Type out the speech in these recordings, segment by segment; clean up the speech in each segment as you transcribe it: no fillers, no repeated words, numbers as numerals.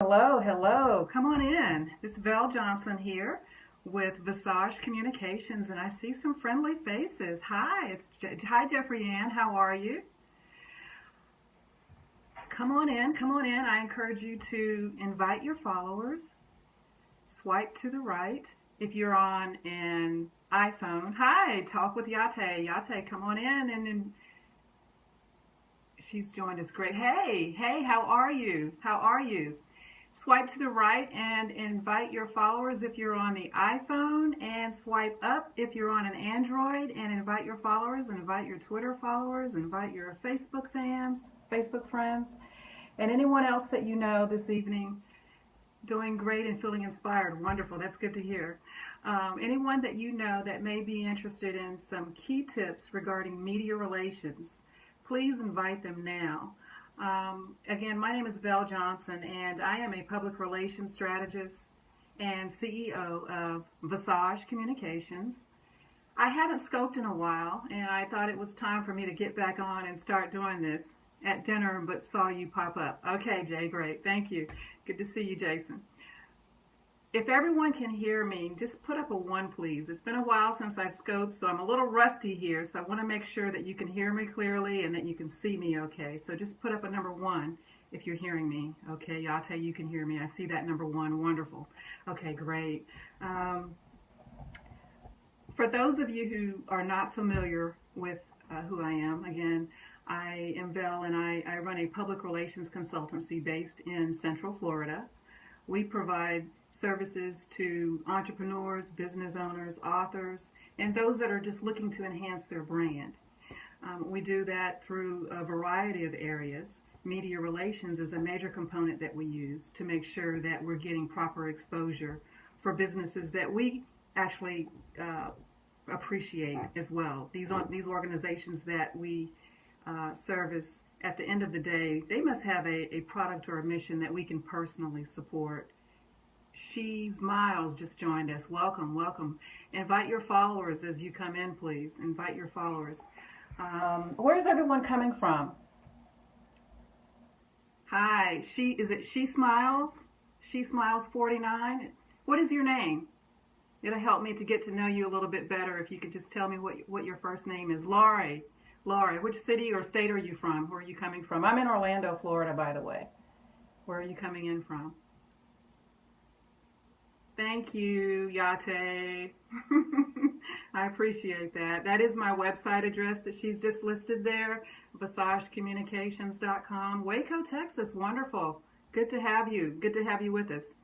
Hello, hello. Come on in. It's Vel Johnson here with Vasaj Communications, and I see some friendly faces. Hi, hi Jeffrey Ann. How are you? Come on in. Come on in. I encourage you to invite your followers. Swipe to the right. If you're on an iPhone, hi. Talk with Yate. Yate, come on in, and she's joined us. Great. Hey, hey. How are you? How are you? Swipe to the right and invite your followers if you're on the iPhone, and swipe up if you're on an Android and invite your followers, invite your Twitter followers, invite your Facebook fans, Facebook friends, and anyone else that you know this evening. Doing great and feeling inspired. Wonderful. That's good to hear. Anyone that you know that may be interested in some key tips regarding media relations, please invite them now. Again, my name is Vel Johnson, and I am a public relations strategist and CEO of Vasaj Communications. I haven't scoped in a while, and I thought it was time for me to get back on and start doing this at dinner, but saw you pop up. Okay, Jay, great. Thank you. Good to see you, Jason. If everyone can hear me, just put up a 1, please. It's been a while since I've scoped, so I'm a little rusty here, so I want to make sure that you can hear me clearly and that you can see me okay. So just put up a number 1 if you're hearing me. Okay, Yate, you can hear me. I see that number 1. Wonderful. Okay, great. For those of you who are not familiar with who I am, again, I am Vel, and I run a public relations consultancy based in Central Florida. We provide services to entrepreneurs, business owners, authors, and those that are just looking to enhance their brand. We do that through a variety of areas. Media relations is a major component that we use to make sure that we're getting proper exposure for businesses that we actually appreciate as well. These organizations that we service, at the end of the day, they must have a product or a mission that we can personally support. She's Miles just joined us. Welcome, welcome. Invite your followers as you come in, please. Invite your followers. Where's everyone coming from? Hi, is it She Smiles? She Smiles 49? What is your name? It'll help me to get to know you a little bit better if you could just tell me what your first name is. Laurie. Laurie, which city or state are you from? Where are you coming from? I'm in Orlando, Florida, by the way. Where are you coming in from? Thank you, Yate. I appreciate that. That is my website address that she's just listed there, vasajcommunications.com. Waco, Texas. Wonderful. Good to have you. Good to have you with us.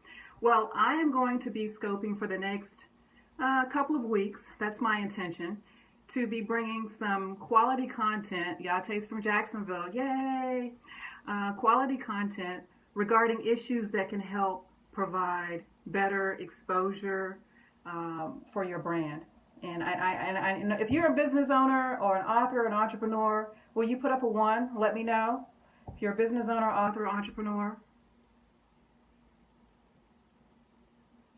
Well, I am going to be scoping for the next couple of weeks. That's my intention, to be bringing some quality content. Yate's from Jacksonville. Yay! Quality content regarding issues that can help provide better exposure for your brand. And if you're a business owner or an author or an entrepreneur, will you put up a 1? Let me know. If you're a business owner, author, entrepreneur.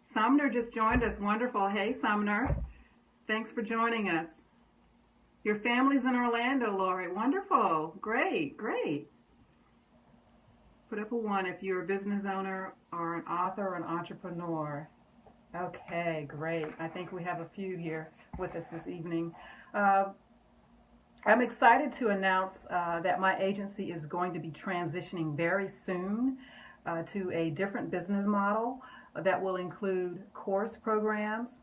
Sumner just joined us. Wonderful. Hey, Sumner. Thanks for joining us. Your family's in Orlando, Lori. Wonderful. Great, great. Put up a 1 if you're a business owner or an author or an entrepreneur. Okay, great. I think we have a few here with us this evening. I'm excited to announce that my agency is going to be transitioning very soon to a different business model that will include course programs.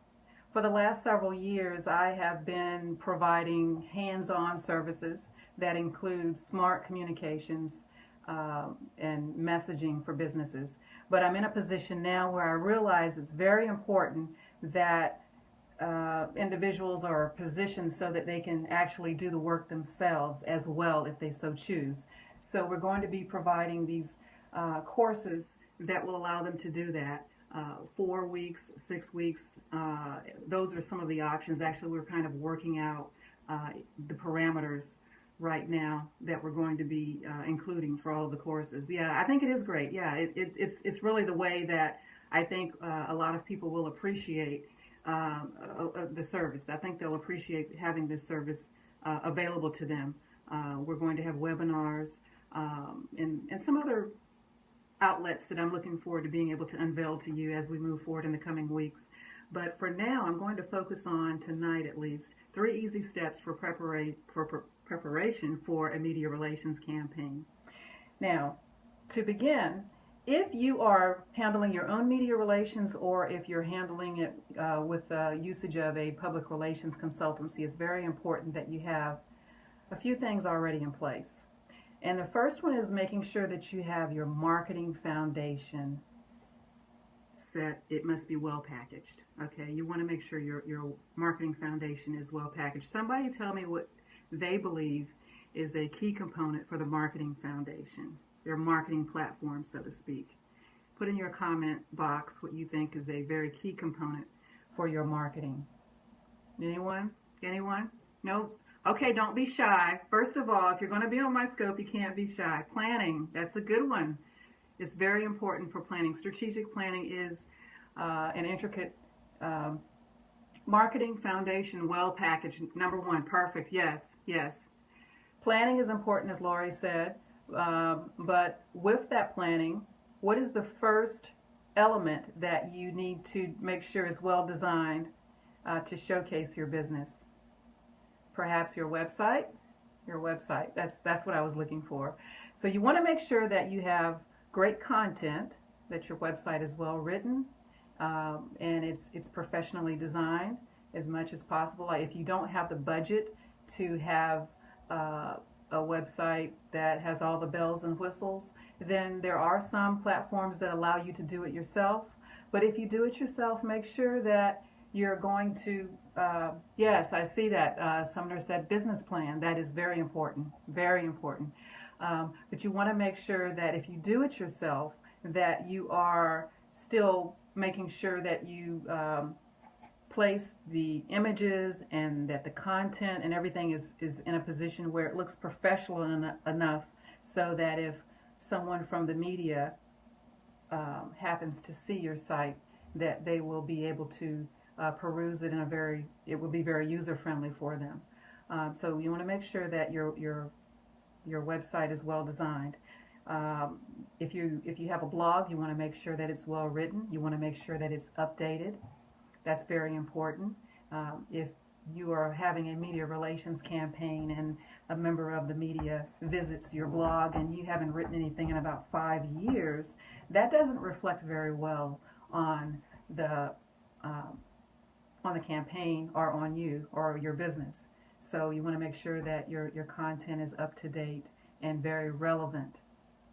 For the last several years, I have been providing hands-on services that include smart communications and messaging for businesses. But I'm in a position now where I realize it's very important that individuals are positioned so that they can actually do the work themselves as well if they so choose. So we're going to be providing these courses that will allow them to do that. 4 weeks, 6 weeks, those are some of the options. Actually, we're kind of working out the parameters right now that we're going to be including for all of the courses. Yeah, I think it is great. Yeah, it's really the way that I think a lot of people will appreciate the service. I think they'll appreciate having this service available to them. We're going to have webinars and some other outlets that I'm looking forward to being able to unveil to you as we move forward in the coming weeks. But for now, I'm going to focus on, tonight at least, 3 easy steps for preparation for a media relations campaign. Now, to begin, if you are handling your own media relations or if you're handling it with usage of a public relations consultancy, it's very important that you have a few things already in place. And the first one is making sure that you have your marketing foundation set. It must be well packaged. Okay, you want to make sure your marketing foundation is well packaged. Somebody tell me what they believe is a key component for the marketing foundation, their marketing platform, so to speak. Put in your comment box what you think is a very key component for your marketing. Anyone? Anyone? Nope. Okay, don't be shy. First of all, if you're going to be on my scope, you can't be shy. Planning, that's a good one. It's very important for planning. Strategic planning is an intricate marketing foundation, well packaged. Number one, perfect. Yes, yes. Planning is important, as Laurie said, but with that planning, what is the first element that you need to make sure is well designed to showcase your business? Perhaps your website. Your website. That's what I was looking for. So you want to make sure that you have great content, that your website is well written, and it's professionally designed as much as possible. If you don't have the budget to have a website that has all the bells and whistles, then there are some platforms that allow you to do it yourself. But if you do it yourself, make sure that you're going to, yes, I see that. Sumner said business plan. That is very important, very important. But you want to make sure that if you do it yourself, that you are still making sure that you place the images and that the content and everything is in a position where it looks professional enough so that if someone from the media happens to see your site, that they will be able to peruse it in it will be very user-friendly for them. So you want to make sure that your website is well designed. If you have a blog, you want to make sure that it's well written. You want to make sure that it's updated. That's very important. If you are having a media relations campaign and a member of the media visits your blog and you haven't written anything in about 5 years, that doesn't reflect very well on the campaign or on you or your business. So you want to make sure that your content is up to date and very relevant.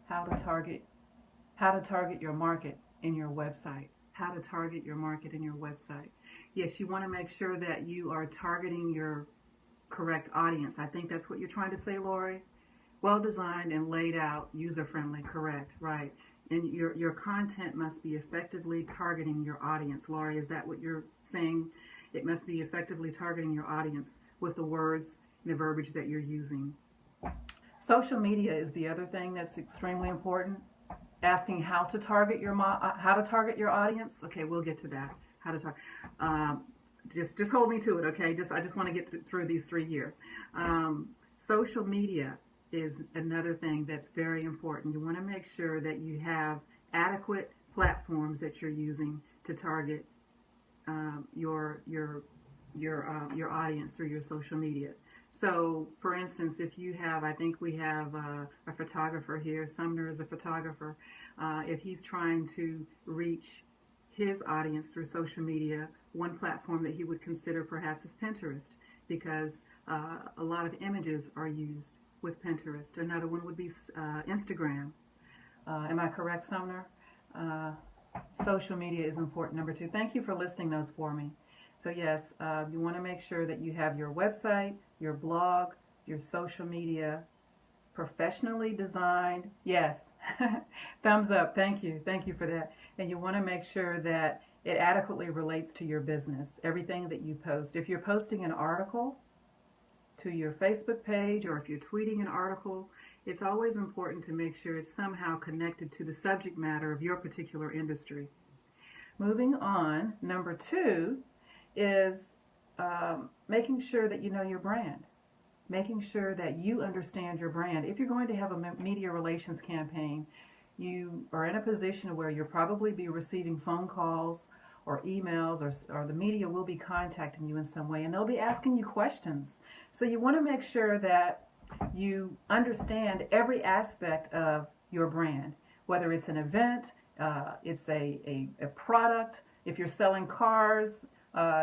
How to target your market in your website. How to target your market in your website. Yes, you want to make sure that you are targeting your correct audience. I think that's what you're trying to say, Lori. Well designed and laid out, user-friendly, correct, right. And your content must be effectively targeting your audience. Laurie, is that what you're saying? It must be effectively targeting your audience with the words and the verbiage that you're using. Social media is the other thing that's extremely important. Asking how to target your audience. Okay, we'll get to that. How to target. Just hold me to it. Okay, I just want to get through these 3 here. Social media is another thing that's very important. You want to make sure that you have adequate platforms that you're using to target your audience through your social media. So, for instance, if you have, I think we have a photographer here. Sumner is a photographer. If he's trying to reach his audience through social media, one platform that he would consider perhaps is Pinterest, because a lot of images are used with Pinterest. Another one would be Instagram. Am I correct, Sumner? Social media is important. Number 2. Thank you for listing those for me. So yes, you want to make sure that you have your website, your blog, your social media professionally designed. Yes, thumbs up. Thank you. Thank you for that. And you want to make sure that it adequately relates to your business, everything that you post. If you're posting an article to your Facebook page or if you're tweeting an article, it's always important to make sure it's somehow connected to the subject matter of your particular industry. Moving on, number 2 is making sure that you know your brand, making sure that you understand your brand. If you're going to have a media relations campaign, you are in a position where you'll probably be receiving phone calls or emails, or the media will be contacting you in some way, and they'll be asking you questions. So you want to make sure that you understand every aspect of your brand, whether it's an event, it's a product. If you're selling cars,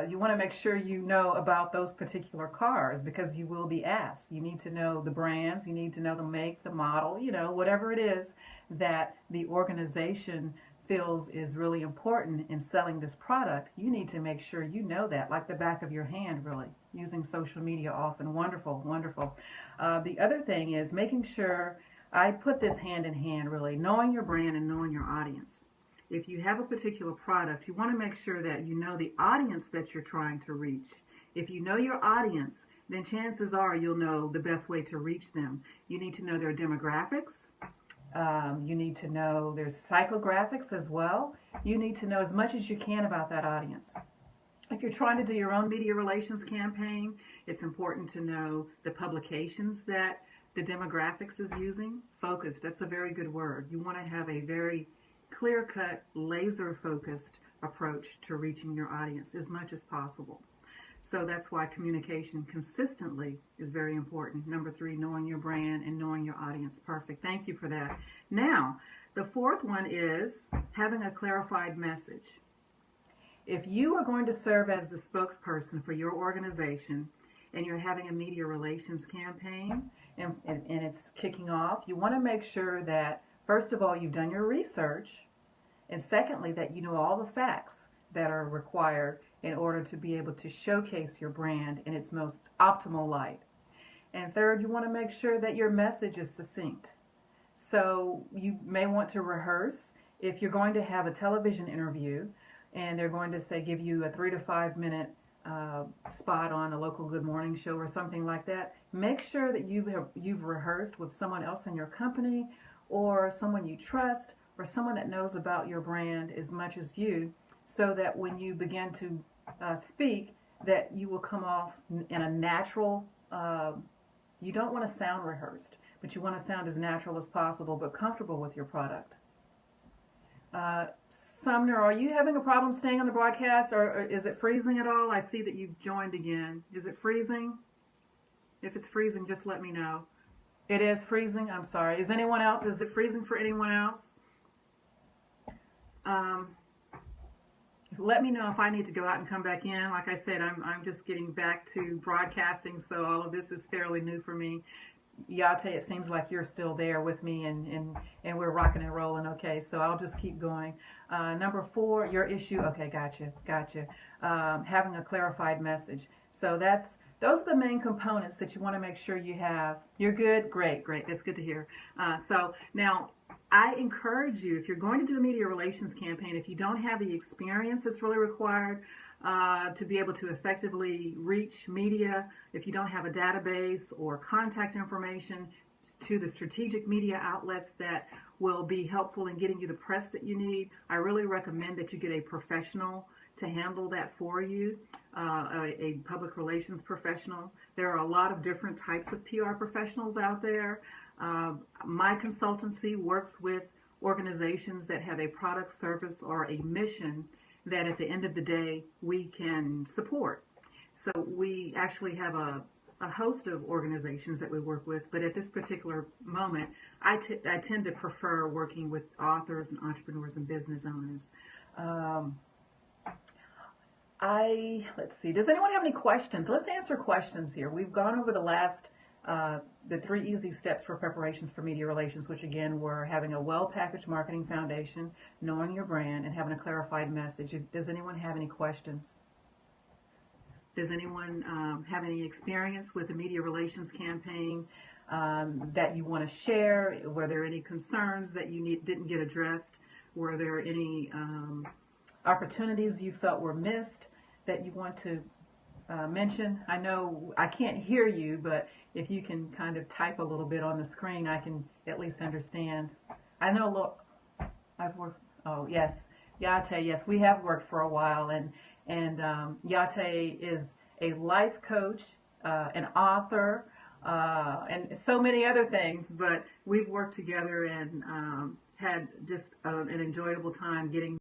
you want to make sure you know about those particular cars, because you will be asked. You need to know the brands, you need to know the make, the model, whatever it is that the organization feels is really important in selling this product. You need to make sure you know that like the back of your hand, really, using social media often. Wonderful, wonderful. The other thing is making sure, I put this hand in hand, really, knowing your brand and knowing your audience. If you have a particular product, you want to make sure that you know the audience that you're trying to reach. If you know your audience, then chances are you'll know the best way to reach them. You need to know their demographics. You need to know their psychographics as well. You need to know as much as you can about that audience. If you're trying to do your own media relations campaign, it's important to know the publications that the demographics is using. Focused, that's a very good word. You want to have a very clear-cut, laser-focused approach to reaching your audience as much as possible. So that's why communication consistently is very important. Number 3, knowing your brand and knowing your audience. Perfect. Thank you for that. Now, the fourth one is having a clarified message. If you are going to serve as the spokesperson for your organization and you're having a media relations campaign and it's kicking off, you want to make sure that, first of all, you've done your research, and secondly, that you know all the facts that are required in order to be able to showcase your brand in its most optimal light. And third, you want to make sure that your message is succinct. So you may want to rehearse. If you're going to have a television interview and they're going to say give you a 3 to 5 minute spot on a local Good Morning show or something like that, make sure that you've rehearsed with someone else in your company or someone you trust or someone that knows about your brand as much as you, so that when you begin to speak, that you will come off in a natural, you don't want to sound rehearsed, but you want to sound as natural as possible, but comfortable with your product. Sumner, are you having a problem staying on the broadcast, or is it freezing at all? I see that you've joined again. Is it freezing? If it's freezing, just let me know. It is freezing? I'm sorry. Is anyone else? Is it freezing for anyone else? Let me know if I need to go out and come back in. Like I said, I'm just getting back to broadcasting, so all of this is fairly new for me. Yate, it seems like you're still there with me, and we're rocking and rolling. Okay, so I'll just keep going. Number 4, your issue. Okay, gotcha. Having a clarified message. So those are the main components that you want to make sure you have. You're good? Great. That's good to hear. So now, I encourage you, if you're going to do a media relations campaign, if you don't have the experience that's really required to be able to effectively reach media, if you don't have a database or contact information to the strategic media outlets that will be helpful in getting you the press that you need, I really recommend that you get a professional to handle that for you, a public relations professional. There are a lot of different types of PR professionals out there. My consultancy works with organizations that have a product, service, or a mission that at the end of the day we can support. So we actually have a host of organizations that we work with, but at this particular moment I tend to prefer working with authors and entrepreneurs and business owners. Let's see, does anyone have any questions? Let's answer questions here. We've gone over the 3 easy steps for preparations for media relations, which again were having a well-packaged marketing foundation, knowing your brand, and having a clarified message. Does anyone have any questions? Does anyone have any experience with a media relations campaign that you want to share? Were there any concerns that you didn't get addressed? Were there any opportunities you felt were missed that you want to mention? I know I can't hear you, but if you can kind of type a little bit on the screen, I can at least understand. I know I've worked, oh yes, Yate, yes, we have worked for a while, and Yate is a life coach, an author, and so many other things, but we've worked together, and had just an enjoyable time getting